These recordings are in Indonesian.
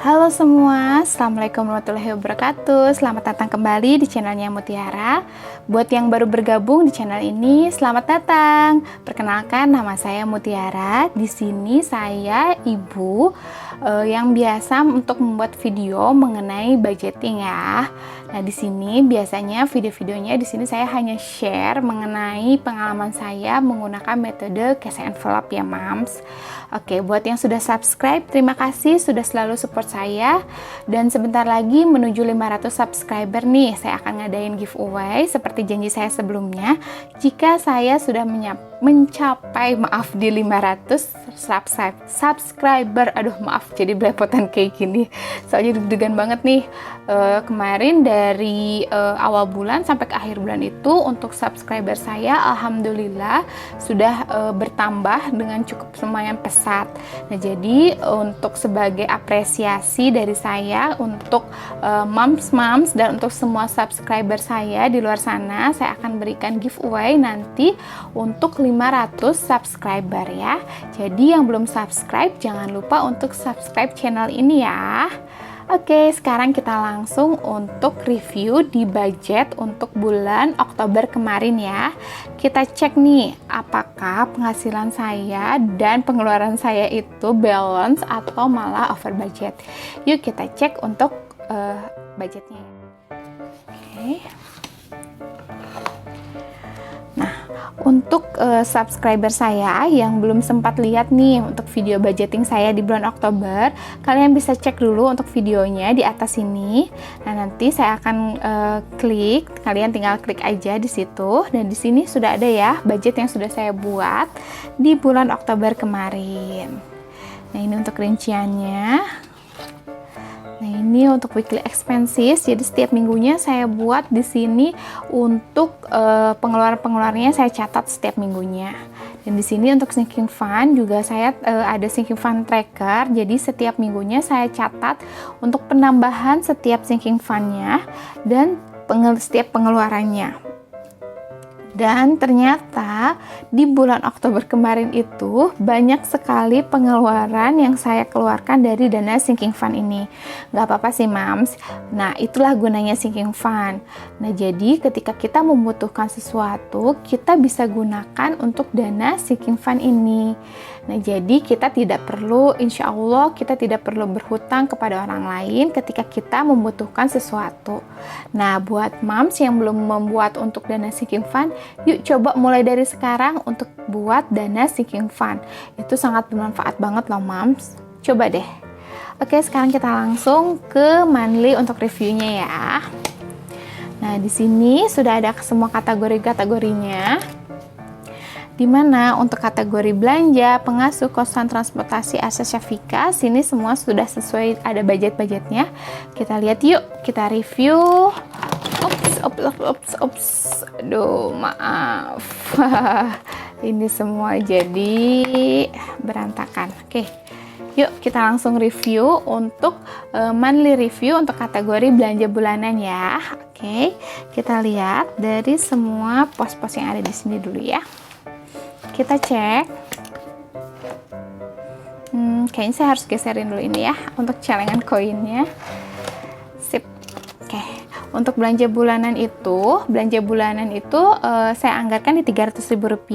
Halo semua, Assalamualaikum warahmatullahi wabarakatuh. Selamat datang kembali di channelnya Mutiara. Buat yang baru bergabung di channel ini, selamat datang. Perkenalkan, nama saya Mutiara. Di sini saya ibu yang biasa untuk membuat video mengenai budgeting ya. Nah, di sini biasanya video-videonya di sini saya hanya share mengenai pengalaman saya menggunakan metode cash envelope ya, Mams. Oke, buat yang sudah subscribe, terima kasih sudah selalu support saya. Dan sebentar lagi menuju 500 subscriber nih, saya akan ngadain giveaway seperti janji saya sebelumnya. Jika saya sudah mencapai di 500 subscriber, aduh maaf jadi belepotan kayak gini, soalnya deg-degan banget nih. Kemarin dari awal bulan sampai ke akhir bulan itu untuk subscriber saya alhamdulillah sudah bertambah dengan cukup lumayan pesat. Nah, jadi untuk sebagai apresiasi dari saya untuk moms dan untuk semua subscriber saya di luar sana, saya akan berikan giveaway nanti untuk 500 subscriber ya. Jadi yang belum subscribe jangan lupa untuk subscribe channel ini ya. Oke, sekarang kita langsung untuk review di budget untuk bulan Oktober kemarin ya. Kita cek nih, apakah penghasilan saya dan pengeluaran saya itu balance atau malah over budget. Yuk kita cek untuk budgetnya. Oke. Untuk subscriber saya yang belum sempat lihat nih untuk video budgeting saya di bulan Oktober, kalian bisa cek dulu untuk videonya di atas sini. Nah, nanti saya akan klik, kalian tinggal klik aja di situ. Dan di sini sudah ada ya budget yang sudah saya buat di bulan Oktober kemarin. Nah, ini untuk rinciannya. Nah, ini untuk weekly expenses. Jadi setiap minggunya saya buat di sini untuk pengeluaran-pengeluarannya saya catat setiap minggunya. Dan di sini untuk sinking fund juga saya ada sinking fund tracker. Jadi setiap minggunya saya catat untuk penambahan setiap sinking fundnya dan setiap pengeluarannya. Dan ternyata di bulan Oktober kemarin itu banyak sekali pengeluaran yang saya keluarkan dari dana sinking fund ini. Gak apa-apa sih Mams. Nah, itulah gunanya sinking fund. Nah, jadi ketika kita membutuhkan sesuatu, kita bisa gunakan untuk dana sinking fund ini. Nah, jadi kita tidak perlu, insya Allah kita tidak perlu berhutang kepada orang lain ketika kita membutuhkan sesuatu. Nah, buat Mams yang belum membuat untuk dana sinking fund, yuk coba mulai dari sekarang untuk buat dana sinking fund. Itu sangat bermanfaat banget loh Mams. Coba deh. Oke, sekarang kita langsung ke monthly untuk reviewnya ya. Nah, di sini sudah ada semua kategori-kategorinya. Dimana untuk kategori belanja, pengasuh, kosan, transportasi, akses, Syafika, sini semua sudah sesuai, ada budget-budgetnya. Kita lihat yuk, kita review. Ops, aduh maaf. Ini semua jadi berantakan. Oke, yuk kita langsung review untuk monthly review untuk kategori belanja bulanan ya. Oke, kita lihat dari semua pos-pos yang ada di sini dulu ya. Kita cek. Kayaknya saya harus geserin dulu ini ya untuk celengan koinnya. Sip. Oke. Untuk belanja bulanan itu saya anggarkan di Rp300.000.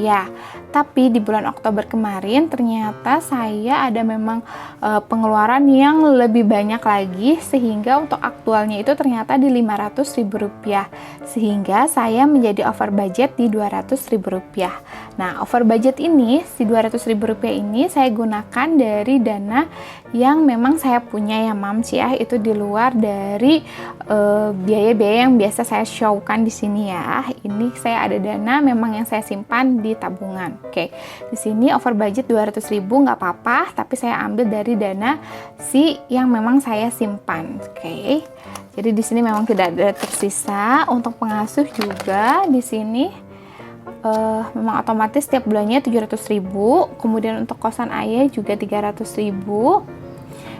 Tapi di bulan Oktober kemarin ternyata saya ada memang pengeluaran yang lebih banyak lagi, sehingga untuk aktualnya itu ternyata di Rp500.000. Sehingga saya menjadi over budget di Rp200.000. Nah, over budget ini, si Rp200.000 ini saya gunakan dari dana yang memang saya punya ya Mams ya, itu di luar dari biaya-biaya yang biasa saya showkan di sini ya. Ini saya ada dana memang yang saya simpan di tabungan. Oke, di sini over budget 200.000 nggak apa-apa, tapi saya ambil dari dana yang memang saya simpan. Oke, jadi di sini memang tidak ada tersisa. Untuk pengasuh juga di sini memang otomatis setiap bulannya 700.000. Kemudian untuk kosan ayah juga 300.000.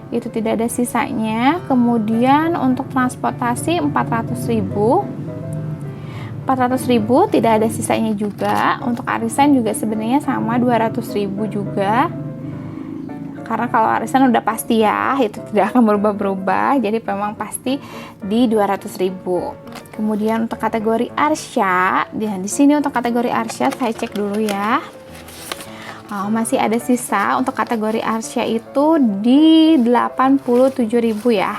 Itu tidak ada sisanya. Kemudian untuk transportasi 400.000 tidak ada sisanya juga. Untuk arisan juga sebenarnya sama 200.000 juga. karena kalau arisan udah pasti ya, itu tidak akan berubah-berubah, jadi memang pasti di 200.000. Kemudian untuk kategori Arsya, dan di sini untuk kategori Arsya saya cek dulu ya. Oh, masih ada sisa untuk kategori Arsya itu di 87.000 ya.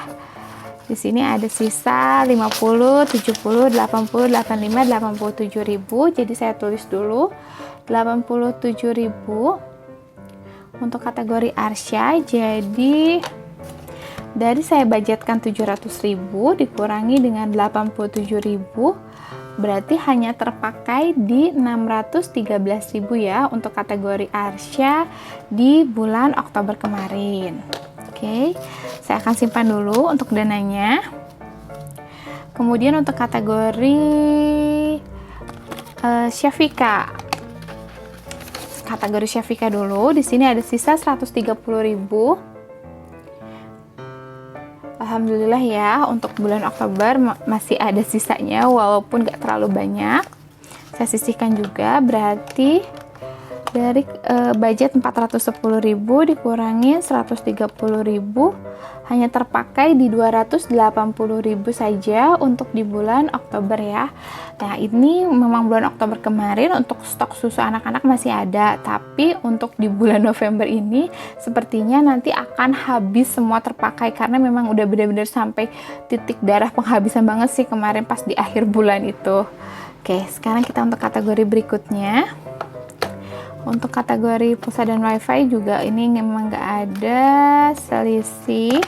Di sini ada sisa 50, 70, 80, 85, 87.000. Jadi saya tulis dulu 87.000 untuk kategori Arsya. Jadi dari saya budgetkan 700.000 dikurangi dengan 87.000, berarti hanya terpakai di 613.000 ya untuk kategori Arsya di bulan Oktober kemarin. Oke, saya akan simpan dulu untuk dananya. Kemudian untuk kategori Syafika, kategori Syafika dulu. Di sini ada sisa 130.000. Alhamdulillah ya, untuk bulan Oktober masih ada sisanya walaupun gak terlalu banyak. Saya sisihkan juga, berarti dari budget 410.000 dikurangi 130.000 hanya terpakai di 280.000 saja untuk di bulan Oktober ya. Nah, ini memang bulan Oktober kemarin untuk stok susu anak-anak masih ada, tapi untuk di bulan November ini sepertinya nanti akan habis semua terpakai karena memang udah benar-benar sampai titik darah penghabisan banget sih kemarin pas di akhir bulan itu. Oke, sekarang kita untuk kategori berikutnya. Untuk kategori pulsa dan wifi juga ini memang nggak ada selisih.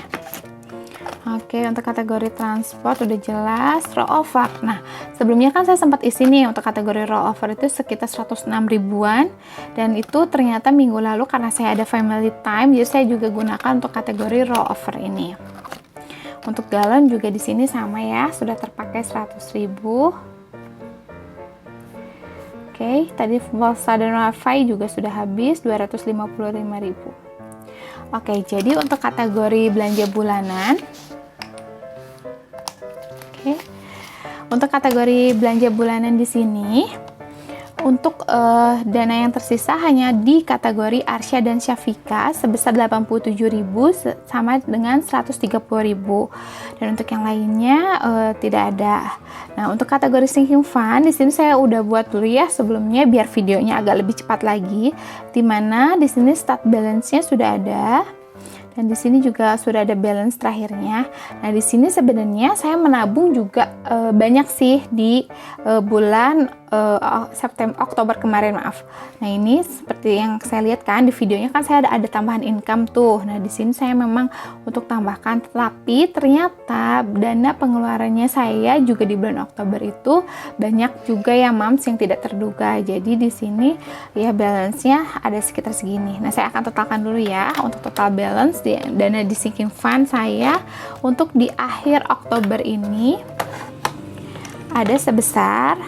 Oke, untuk kategori transport udah jelas. Rollover, nah sebelumnya kan saya sempat isi nih untuk kategori rollover itu sekitar 106 ribuan, dan itu ternyata minggu lalu karena saya ada family time, jadi saya juga gunakan untuk kategori rollover ini. Untuk galon juga di sini sama ya, sudah terpakai 100.000. Oke, tadi pulsa dan wifi juga sudah habis 255.000. Oke, jadi untuk kategori belanja bulanan, oke, untuk kategori belanja bulanan di sini, untuk dana yang tersisa hanya di kategori Arsya dan Syafika sebesar 87.000 sama dengan 130.000, dan untuk yang lainnya tidak ada. Nah, untuk kategori sinking fund di sini saya udah buat dulu ya sebelumnya biar videonya agak lebih cepat lagi, dimana di sini start balance-nya sudah ada. Dan di sini juga sudah ada balance terakhirnya. Nah, di sini sebenarnya saya menabung juga banyak sih di bulan Oktober kemarin, maaf. Nah, ini seperti yang saya lihat kan di videonya kan saya ada tambahan income tuh. Nah, di sini saya memang untuk tambahkan, tetapi ternyata dana pengeluarannya saya juga di bulan Oktober itu banyak juga ya Mams yang tidak terduga. Jadi di sini ya balance-nya ada sekitar segini. Nah, saya akan totalkan dulu ya untuk total balance dana di sinking fund saya untuk di akhir Oktober ini ada sebesar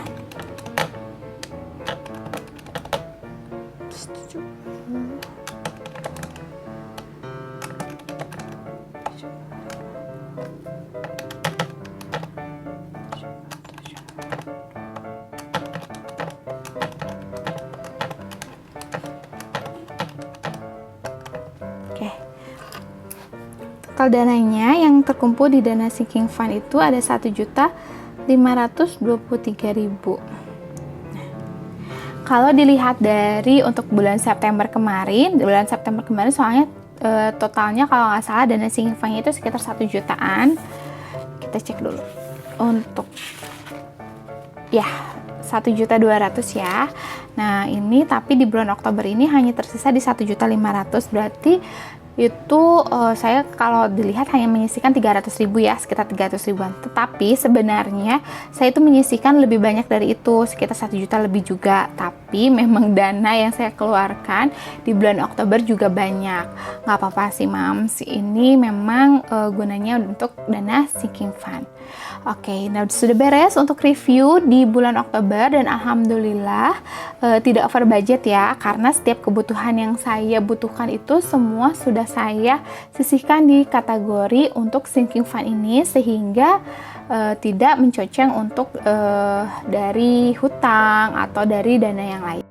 total dananya yang terkumpul di dana sinking fund itu ada 1.523.000. Kalau dilihat dari untuk bulan September kemarin soalnya totalnya kalau nggak salah dana sinking fund itu sekitar 1 jutaan. Kita cek dulu untuk ya 1.200.000 ya. Nah, ini tapi di bulan Oktober ini hanya tersisa di 1.500.000, berarti itu saya kalau dilihat hanya menyisihkan 300.000 ya, sekitar 300 ribuan. Tetapi sebenarnya saya itu menyisihkan lebih banyak dari itu, sekitar 1 juta lebih juga. Tapi memang dana yang saya keluarkan di bulan Oktober juga banyak. Nggak apa-apa sih Mams, ini memang gunanya untuk dana sinking fund. Oke, nah sudah beres untuk review di bulan Oktober, dan alhamdulillah tidak over budget ya, karena setiap kebutuhan yang saya butuhkan itu semua sudah saya sisihkan di kategori untuk sinking fund ini, sehingga tidak mencoceng untuk dari hutang atau dari dana yang lain.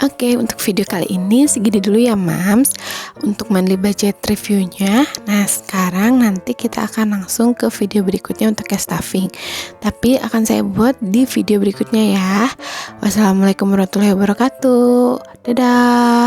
Oke, untuk video kali ini segini dulu ya Mams untuk monthly budget reviewnya. Nah sekarang nanti kita akan langsung ke video berikutnya untuk cash stuffing, tapi akan saya buat di video berikutnya ya. Wassalamualaikum warahmatullahi wabarakatuh. Dadah.